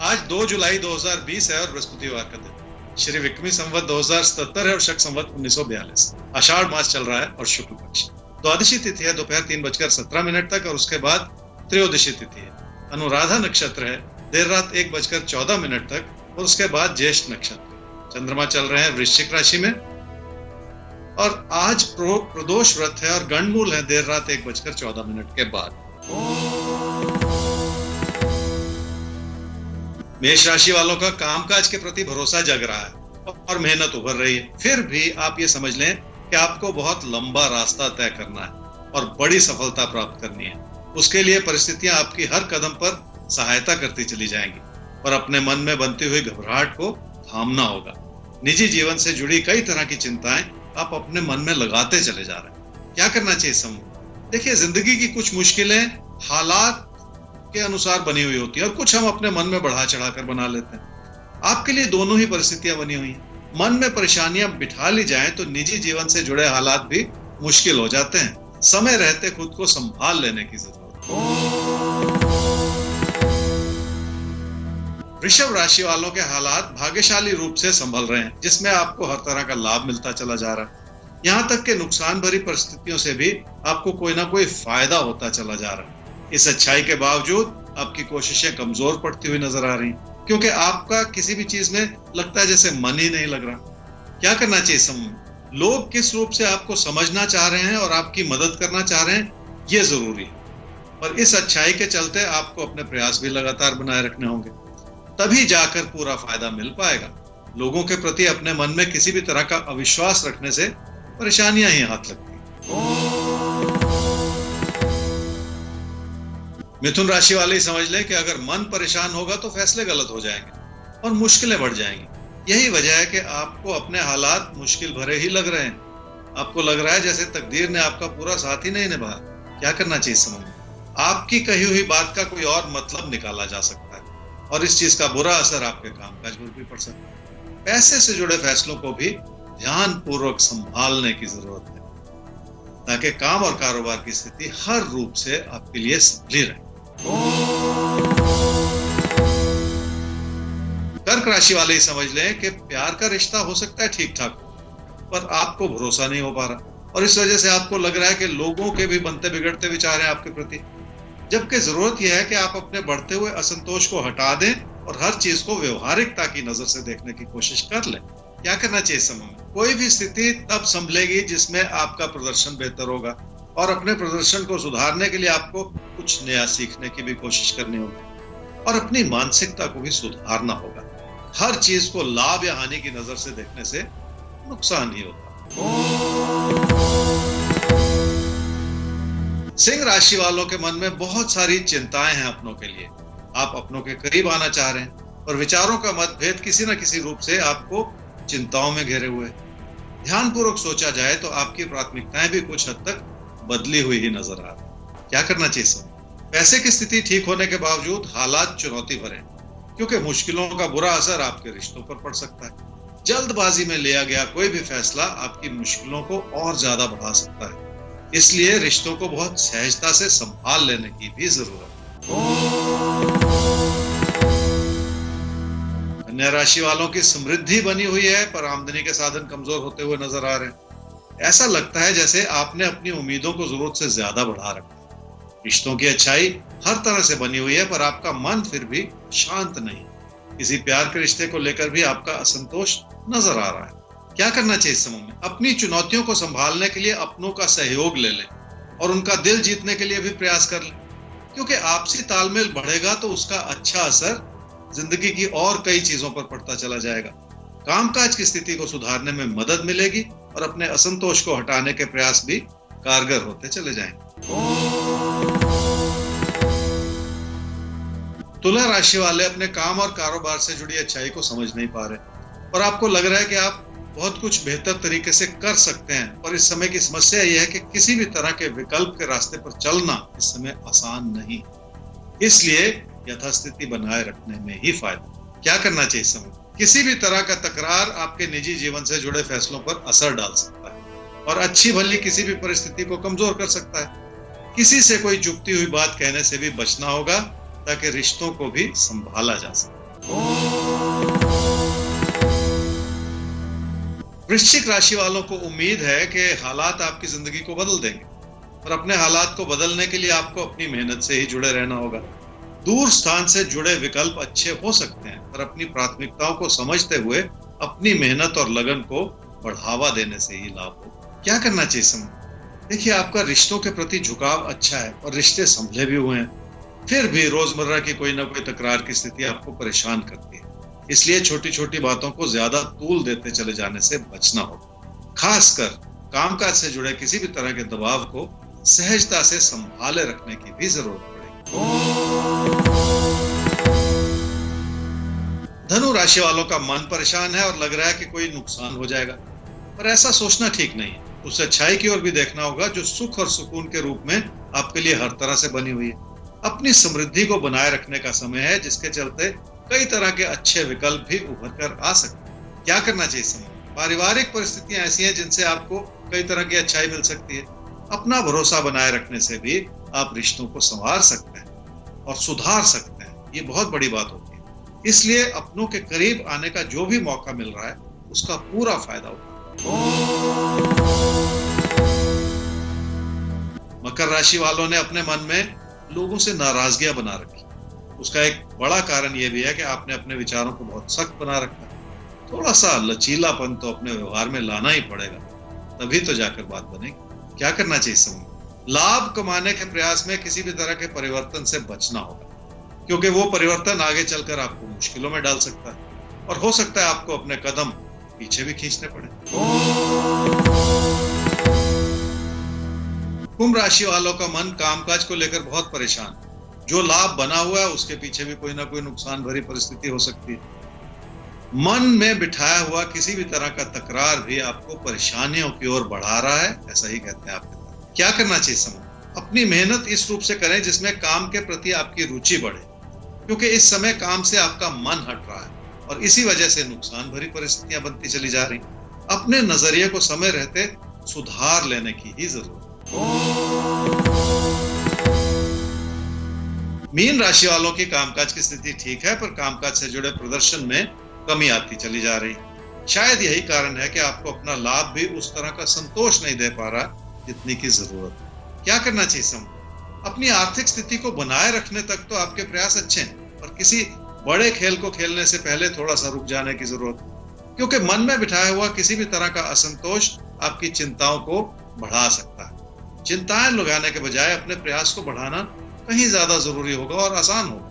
आज 2 जुलाई 2020 है और बृहस्पतिवार का दिन। श्री विक्रमी संवत 2077 है और शक संवत 1942। आषाढ़ मास चल रहा है और शुक्ल पक्ष। द्वादशी तिथि है दोपहर 3:17 तक और उसके बाद त्रयोदशी तिथि है। अनुराधा नक्षत्र है देर रात 1:14 तक और उसके बाद ज्येष्ठ नक्षत्र। चंद्रमा चल रहे हैं वृश्चिक राशि में और आज प्रदोष व्रत है और गणमूल है देर रात 1:14 के बाद। मेष राशि वालों का कामकाज के प्रति भरोसा जग रहा है और मेहनत उभर रही है। फिर भी आप ये समझ लें कि आपको बहुत लंबा रास्ता तय करना है और बड़ी सफलता प्राप्त करनी है। उसके लिए परिस्थितियां आपकी हर कदम पर सहायता करती चली जाएंगी और अपने मन में बनती हुई घबराहट को थामना होगा। निजी जीवन से जुड़ी कई तरह की चिंताएं आप अपने मन में लगाते चले जा रहे हैं। क्या करना चाहिए समूह? देखिए, जिंदगी की कुछ मुश्किलें हालात के अनुसार बनी हुई होती है और कुछ हम अपने मन में बढ़ा चढ़ाकर बना लेते हैं। आपके लिए दोनों ही परिस्थितियां बनी हुई हैं। मन में परेशानियां बिठा ली जाएं तो निजी जीवन से जुड़े हालात भी मुश्किल हो जाते हैं। समय रहते खुद को संभाल लेने की जरूरत है। वृषभ राशि वालों के हालात भाग्यशाली रूप से संभल रहे हैं, जिसमें आपको हर तरह का लाभ मिलता चला जा रहा है। यहाँ तक कि नुकसान भरी परिस्थितियों से भी आपको कोई ना कोई फायदा होता चला जा रहा है। इस अच्छाई के बावजूद आपकी कोशिशें कमजोर पड़ती हुई नजर आ रही हैं, क्योंकि आपका किसी भी चीज में लगता है जैसे मन ही नहीं लग रहा। क्या करना चाहिए समूह? लोग किस रूप से आपको समझना चाह रहे हैं और आपकी मदद करना चाह रहे हैं, ये जरूरी है। और इस अच्छाई के चलते आपको अपने प्रयास भी लगातार बनाए रखने होंगे, तभी जाकर पूरा फायदा मिल पाएगा। लोगों के प्रति अपने मन में किसी भी तरह का अविश्वास रखने से परेशानियां ही हाथ लगती हैं। मिथुन राशि वाले समझ लें कि अगर मन परेशान होगा तो फैसले गलत हो जाएंगे और मुश्किलें बढ़ जाएंगी। यही वजह है कि आपको अपने हालात मुश्किल भरे ही लग रहे हैं। आपको लग रहा है जैसे तकदीर ने आपका पूरा साथ ही नहीं निभाया। क्या करना चाहिए समझ में? आपकी कही हुई बात का कोई और मतलब निकाला जा सकता है और इस चीज का बुरा असर आपके कामकाज पर भी पड़ सकता है। पैसे से जुड़े फैसलों को भी ध्यान पूर्वक संभालने की जरूरत है, ताकि काम और कारोबार की स्थिति हर रूप से आपके लिए संभली रहे। कर्क राशि वाले समझ लें कि प्यार का रिश्ता हो सकता है ठीक ठाक, पर आपको भरोसा नहीं हो पा रहा और इस वजह से आपको लग रहा है कि लोगों के भी बनते बिगड़ते विचार हैं आपके प्रति, जबकि जरूरत यह है कि आप अपने बढ़ते हुए असंतोष को हटा दें और हर चीज को व्यवहारिकता की नजर से देखने की कोशिश कर लें। क्या करना चाहिए समय में? कोई भी स्थिति तब संभलेगी जिसमें आपका प्रदर्शन बेहतर होगा और अपने प्रदर्शन को सुधारने के लिए आपको कुछ नया सीखने की भी कोशिश करनी होगी और अपनी मानसिकता को भी सुधारना होगा। हर चीज को लाभ या हानि की नजर से देखने से नुकसान ही होता। सिंह राशि वालों के मन में बहुत सारी चिंताएं हैं अपनों के लिए। आप अपनों के करीब आना चाह रहे हैं और विचारों का मतभेद किसी न किसी रूप से आपको चिंताओं में घेरे हुए। ध्यानपूर्वक सोचा जाए तो आपकी प्राथमिकताएं भी कुछ हद तक बदली हुई ही नजर आ रही। क्या करना चाहिए सर? पैसे की स्थिति ठीक होने के बावजूद हालात चुनौती भरे, क्योंकि मुश्किलों का बुरा असर आपके रिश्तों पर पड़ सकता है। जल्दबाजी में लिया गया कोई भी फैसला आपकी मुश्किलों को और ज्यादा बढ़ा सकता है, इसलिए रिश्तों को बहुत सहजता से संभाल लेने की भी जरूरत है। कन्या राशि वालों की समृद्धि बनी हुई है, पर आमदनी के साधन कमजोर होते हुए नजर आ रहे हैं। ऐसा लगता है जैसे आपने अपनी उम्मीदों को जरूरत से ज्यादा बढ़ा रखा है। रिश्तों की अच्छाई हर तरह से बनी हुई है, पर आपका मन फिर भी शांत नहीं। किसी प्यार के रिश्ते को लेकर भी आपका असंतोष नजर आ रहा है। क्या करना चाहिए इस समय में? अपनी चुनौतियों को संभालने के लिए अपनों का सहयोग ले लें और उनका दिल जीतने के लिए भी प्रयास कर लें, क्योंकि आपसी तालमेल बढ़ेगा तो उसका अच्छा असर जिंदगी की और कई चीजों पर पड़ता चला जाएगा। कामकाज की स्थिति को सुधारने में मदद मिलेगी और अपने असंतोष को हटाने के प्रयास भी कारगर होते चले जाएंगे। तुला राशि वाले अपने काम और कारोबार से जुड़ी अच्छाई को समझ नहीं पा रहे और आपको लग रहा है कि आप बहुत कुछ बेहतर तरीके से कर सकते हैं, और इस समय की समस्या यह है कि किसी भी तरह के विकल्प के रास्ते पर चलना इस समय आसान नहीं, इसलिए यथास्थिति बनाए रखने में ही फायदा। क्या करना चाहिए समय? किसी भी तरह का तकरार आपके निजी जीवन से जुड़े फैसलों पर असर डाल सकता है और अच्छी भली किसी भी परिस्थिति को कमजोर कर सकता है। किसी से कोई चुभती हुई बात कहने से भी बचना होगा ताकि रिश्तों को भी संभाला जा सके। वृश्चिक राशि वालों को उम्मीद है कि हालात आपकी जिंदगी को बदल देंगे, और अपने हालात को बदलने के लिए आपको अपनी मेहनत से ही जुड़े रहना होगा। दूर स्थान से जुड़े विकल्प अच्छे हो सकते हैं, पर अपनी प्राथमिकताओं को समझते हुए अपनी मेहनत और लगन को बढ़ावा देने से ही लाभ हो। क्या करना चाहिए समय? देखिए, आपका रिश्तों के प्रति झुकाव अच्छा है और रिश्ते संभले भी हुए हैं, फिर भी रोजमर्रा की कोई ना कोई तकरार की स्थिति आपको परेशान करती है। इसलिए छोटी छोटी बातों को ज्यादा तूल देते चले जाने से बचना होगा। खासकर कामकाज से जुड़े किसी भी तरह के दबाव को सहजता से संभाले रखने की भी जरूरत पड़ेगी। धनु राशि वालों का मन परेशान है और लग रहा है कि कोई नुकसान हो जाएगा, पर ऐसा सोचना ठीक नहीं है। उस अच्छाई की ओर भी देखना होगा जो सुख और सुकून के रूप में आपके लिए हर तरह से बनी हुई है। अपनी समृद्धि को बनाए रखने का समय है, जिसके चलते कई तरह के अच्छे विकल्प भी उभर कर आ सकते हैं। क्या करना चाहिए समय? पारिवारिक परिस्थितियां ऐसी हैं जिनसे आपको कई तरह की अच्छाई मिल सकती है। अपना भरोसा बनाए रखने से भी आप रिश्तों को संवार सकते हैं और सुधार सकते हैं। ये बहुत बड़ी बात होती है। इसलिए अपनों के करीब आने का जो भी मौका मिल रहा है, उसका पूरा फायदा उठाओ। मकर राशि वालों ने अपने मन में लोगों से नाराजगियां बना रखी। उसका एक बड़ा कारण यह भी है कि आपने अपने विचारों को बहुत सख्त बना रखा है। थोड़ा सा लचीलापन तो अपने व्यवहार में लाना ही पड़ेगा, तभी तो जाकर बात बनेगी। क्या करना चाहिए समय? लाभ कमाने के प्रयास में किसी भी तरह के परिवर्तन से बचना होगा, क्योंकि वो परिवर्तन आगे चलकर आपको मुश्किलों में डाल सकता है और हो सकता है आपको अपने कदम पीछे भी खींचने पड़े। कुंभ राशि वालों का मन कामकाज को लेकर बहुत परेशान है। जो लाभ बना हुआ है उसके पीछे भी कोई ना कोई नुकसान भरी परिस्थिति हो सकती है। मन में बिठाया हुआ किसी भी तरह का तकरार भी आपको परेशानियों की ओर बढ़ा रहा है, ऐसा ही कहते हैं आपके पास। क्या करना चाहिए समय? अपनी मेहनत इस रूप से करें जिसमें काम के प्रति आपकी रुचि बढ़े, क्योंकि इस समय काम से आपका मन हट रहा है और इसी वजह से नुकसान भरी परिस्थितियां बनती चली जा रही। अपने नजरिए को समय रहते सुधार लेने की ही जरूरत। मीन राशि वालों की कामकाज की स्थिति ठीक है, पर कामकाज से जुड़े प्रदर्शन में कमी आती चली जा रही। शायद यही कारण है कि आपको अपना लाभ भी उस तरह का संतोष नहीं दे पा रहा जितनी की जरूरत है। क्या करना चाहिए समय? अपनी आर्थिक स्थिति को बनाए रखने तक तो आपके प्रयास अच्छे हैं, पर किसी बड़े खेल को खेलने से पहले थोड़ा सा रुक जाने की जरूरत है, क्योंकि मन में बिठाया हुआ किसी भी तरह का असंतोष आपकी चिंताओं को बढ़ा सकता है। चिंताएं लगाने के बजाय अपने प्रयास को बढ़ाना कहीं ज्यादा जरूरी होगा और आसान होगा।